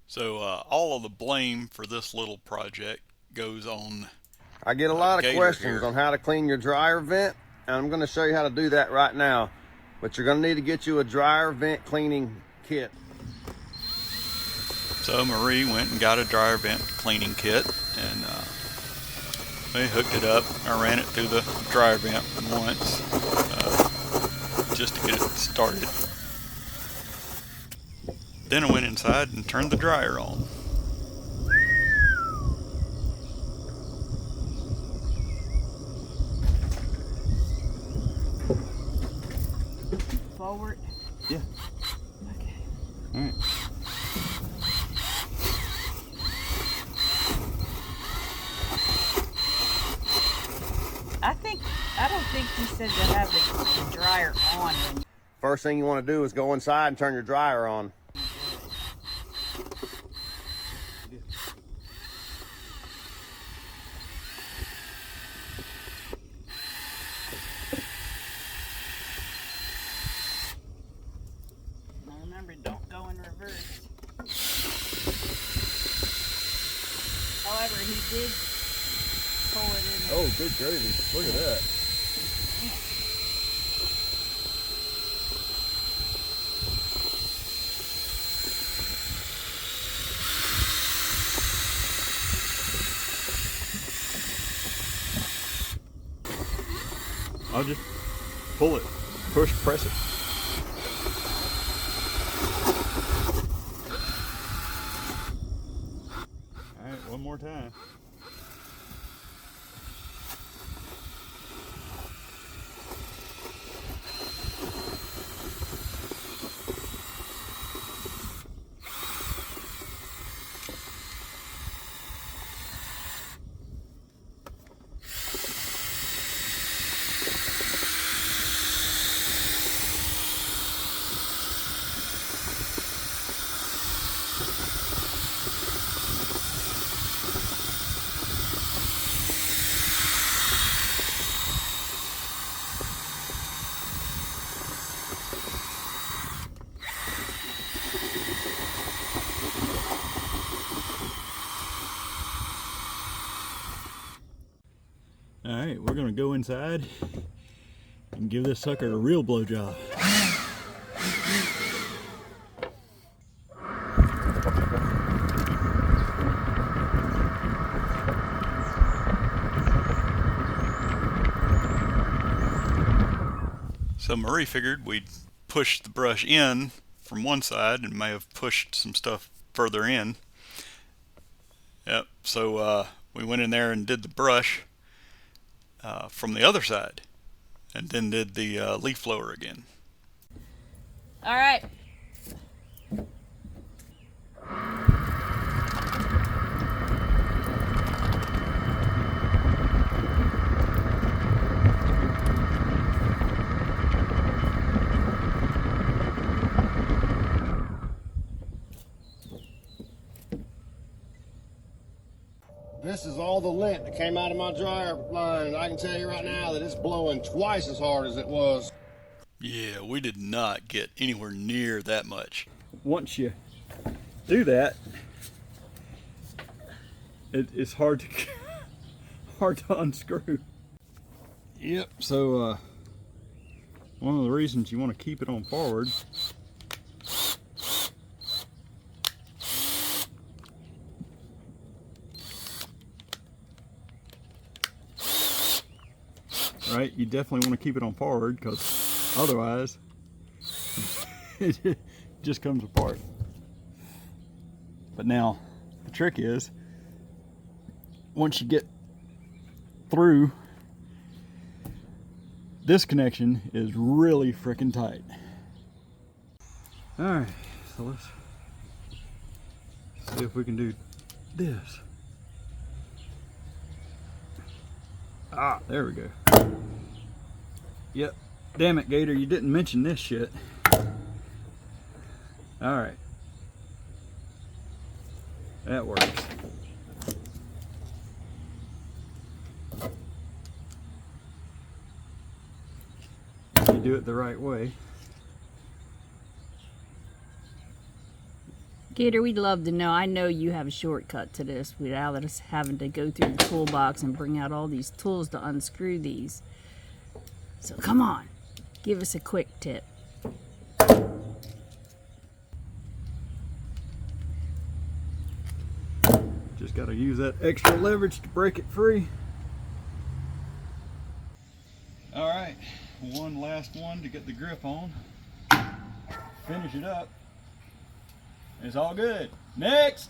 So all of the blame for this little project goes on I get a lot of Gator questions here. on how to clean your dryer vent, and I'm going to show you how to do that right now. But you're going to need to get you a dryer vent cleaning kit. So Marie went and got a dryer vent cleaning kit, and we hooked it up. I ran it through the dryer vent once just to get it started. Then I went inside and turned the dryer on. Forward. Yeah. Okay. All right. I don't think he said to have the dryer on when First thing you want to do is go inside and turn your dryer on. Now remember, don't go in reverse. However, he did pull it in. Oh, good gravy. Look at that. I'll just pull it, press it. All right, one more time. All right, we're gonna go inside and give this sucker a real blowjob. So Marie figured we'd push the brush in from one side and may have pushed some stuff further in. Yep, so we went in there and did the brush from the other side, and then did the leaf blower again. All right. This is all the lint that came out of my dryer line. I can tell you right now that it's blowing twice as hard as it was. Yeah, we did not get anywhere near that much. Once you do that, it's hard to hard to unscrew. Yep, so one of the reasons you want to keep it on forward right, you definitely want to keep it on forward, because otherwise it just comes apart. But now the trick is, once you get through, this connection is really freaking tight. All right, so let's see if we can do this. Ah, there we go. Yep. Damn it, Gator, you didn't mention this shit. All right. That works. You do it the right way. Gator, we'd love to know. I know you have a shortcut to this without us having to go through the toolbox and bring out all these tools to unscrew these. So come on, give us a quick tip. Just got to use that extra leverage to break it free. All right, one last one to get the grip on. Finish it up. It's all good. Next.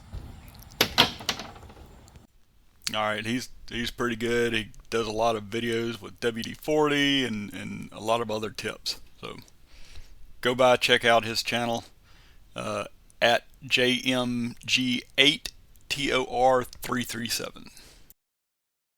All right, he's pretty good. He does a lot of videos with WD-40 and a lot of other tips. So go by, check out his channel at JMG8Tor 337.